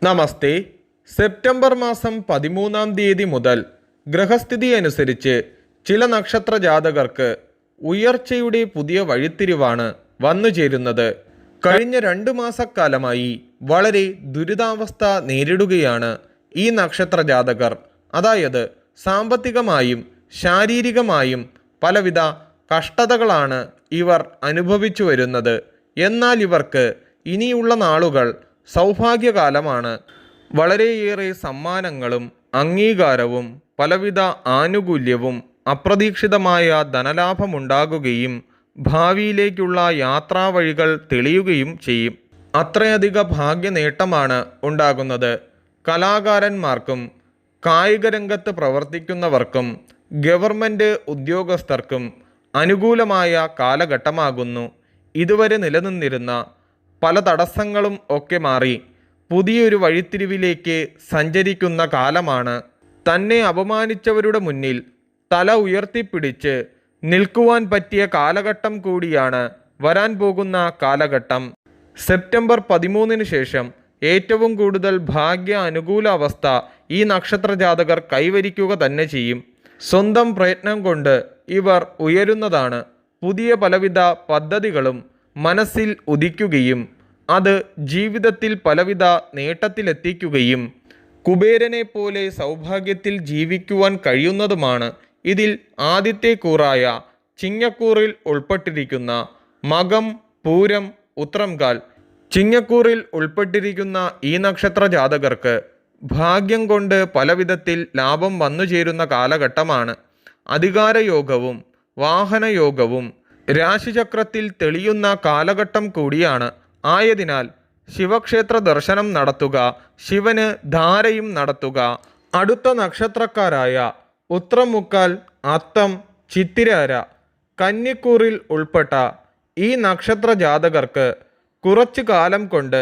നമസ്തേ. September മാസം 13 മുതൽ ഗ്രഹസ്ഥിതി അനുസരിച്ച് ചില നക്ഷത്ര ജാതകർക്ക് ഉയർച്ചയുടെ പുതിയ വഴിത്തിരിവാണ് വന്നുചേരുന്നത്. കഴിഞ്ഞ 2 മാസക്കാലമായി വളരെ ദുരിതാവസ്ഥ നേരിടുകയാണ് ഈ നക്ഷത്ര ജാതകർ. അതായത് സാമ്പത്തികമായും ശാരീരികമായും പലവിധ കഷ്ടതകളാണ് ഇവർ അനുഭവിച്ചു വരുന്നത്. എന്നാൽ ഇവർക്ക് ഇനിയുള്ള നാളുകൾ സൗഭാഗ്യകാലമാണ്. വളരെയേറെ സമ്മാനങ്ങളും അംഗീകാരവും പലവിധ ആനുകൂല്യവും അപ്രതീക്ഷിതമായ ധനലാഭമുണ്ടാകുകയും ഭാവിയിലേക്കുള്ള യാത്രാവഴികൾ തെളിയുകയും ചെയ്യും. അത്രയധിക ഭാഗ്യനേട്ടമാണ് ഉണ്ടാകുന്നത്. കലാകാരന്മാർക്കും കായിക രംഗത്ത് പ്രവർത്തിക്കുന്നവർക്കും ഗവൺമെൻറ് ഉദ്യോഗസ്ഥർക്കും അനുകൂലമായ കാലഘട്ടമാകുന്നു. ഇതുവരെ നിലനിന്നിരുന്ന പല തടസ്സങ്ങളും ഒക്കെ മാറി പുതിയൊരു വഴിത്തിരിവിലേക്ക് സഞ്ചരിക്കുന്ന കാലമാണ്. തന്നെ അപമാനിച്ചവരുടെ മുന്നിൽ തല ഉയർത്തിപ്പിടിച്ച് നിൽക്കുവാൻ പറ്റിയ കാലഘട്ടം കൂടിയാണ് വരാൻ പോകുന്ന കാലഘട്ടം. സെപ്റ്റംബർ 13 ശേഷം ഏറ്റവും കൂടുതൽ ഭാഗ്യ അനുകൂല അവസ്ഥ ഈ നക്ഷത്ര ജാതകർ കൈവരിക്കുക തന്നെ ചെയ്യും. സ്വന്തം പ്രയത്നം കൊണ്ട് ഇവർ ഉയരുന്നതാണ്. പുതിയ പലവിധ പദ്ധതികളും മനസ്സിൽ ഉദിക്കുകയും അത് ജീവിതത്തിൽ പലവിധ നേട്ടത്തിലെത്തിക്കുകയും കുബേരനെ പോലെ സൗഭാഗ്യത്തിൽ ജീവിക്കുവാൻ കഴിയുന്നതുമാണ്. ഇതിൽ ആദ്യത്തെ കൂറായ ചിങ്ങക്കൂറിൽ ഉൾപ്പെട്ടിരിക്കുന്ന മകം, പൂരം, ഉത്രംകാൽ ചിങ്ങക്കൂറിൽ ഉൾപ്പെട്ടിരിക്കുന്ന ഈ നക്ഷത്ര ജാതകർക്ക് ഭാഗ്യം കൊണ്ട് പലവിധത്തിൽ ലാഭം വന്നുചേരുന്ന കാലഘട്ടമാണ്. അധികാരയോഗവും വാഹനയോഗവും രാശിചക്രത്തിൽ തെളിയുന്ന കാലഘട്ടം കൂടിയാണ്. ആയതിനാൽ ശിവക്ഷേത്ര ദർശനം നടത്തുക, ശിവന് ധാരയും നടത്തുക. അടുത്ത നക്ഷത്രക്കാരായ ഉത്രമുക്കാൽ, അത്തം, ചിത്തിരാര, കന്നിക്കൂറിൽ ഉൾപ്പെട്ട ഈ നക്ഷത്ര ജാതകർക്ക് കുറച്ചു കാലം കൊണ്ട്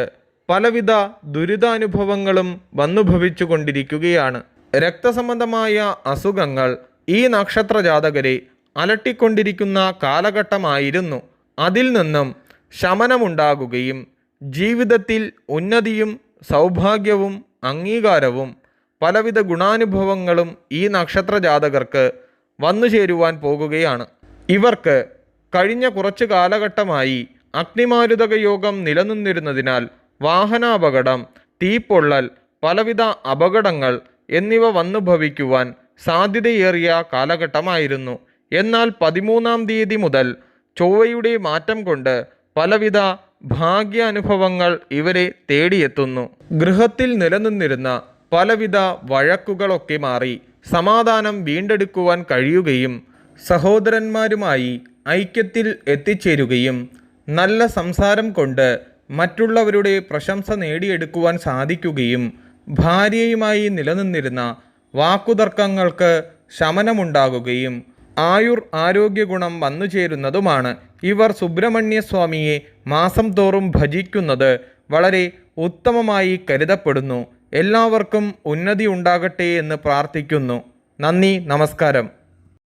പലവിധ ദുരിതാനുഭവങ്ങളും വന്നുഭവിച്ചു കൊണ്ടിരിക്കുകയാണ്. രക്തസംബന്ധമായ അസുഖങ്ങൾ ഈ നക്ഷത്ര ജാതകരെ അലട്ടിക്കൊണ്ടിരിക്കുന്ന കാലഘട്ടമായിരുന്നു. അതിൽ നിന്നും ശമനമുണ്ടാകുകയും ജീവിതത്തിൽ ഉന്നതിയും സൗഭാഗ്യവും അംഗീകാരവും പലവിധ ഗുണാനുഭവങ്ങളും ഈ നക്ഷത്ര ജാതകർക്ക് വന്നുചേരുവാൻ പോകുകയാണ്. ഇവർക്ക് കഴിഞ്ഞ കുറച്ചു കാലഘട്ടമായി അഗ്നിമാരുതക യോഗം നിലനിന്നിരുന്നതിനാൽ വാഹനാപകടം, തീപ്പൊള്ളൽ, പലവിധ അപകടങ്ങൾ എന്നിവ വന്നുഭവിക്കുവാൻ സാധ്യതയേറിയ കാലഘട്ടമായിരുന്നു. എന്നാൽ 13 മുതൽ ചൊവ്വയുടെ മാറ്റം കൊണ്ട് പലവിധ ഭാഗ്യ അനുഭവങ്ങൾ ഇവരെ തേടിയെത്തുന്നു. ഗൃഹത്തിൽ നിലനിന്നിരുന്ന പലവിധ വഴക്കുകളൊക്കെ മാറി സമാധാനം വീണ്ടെടുക്കുവാൻ കഴിയുകയും സഹോദരന്മാരുമായി ഐക്യത്തിൽ എത്തിച്ചേരുകയും നല്ല സംസാരം കൊണ്ട് മറ്റുള്ളവരുടെ പ്രശംസ നേടിയെടുക്കുവാൻ സാധിക്കുകയും ഭാര്യയുമായി നിലനിന്നിരുന്ന വാക്കുതർക്കങ്ങൾക്ക് ശമനമുണ്ടാകുകയും ആരോഗ്യ ഗുണം വന്നുചേരുന്നതുമാണ്. ഇവർ സുബ്രഹ്മണ്യ സ്വാമിയെ മാസം തോറും ഭജിക്കുന്നത് വളരെ ഉത്തമമായി കരുതപ്പെടുന്നു. എല്ലാവർക്കും ഉന്നതി ഉണ്ടാകട്ടെ എന്ന് പ്രാർത്ഥിക്കുന്നു. നന്ദി, നമസ്കാരം.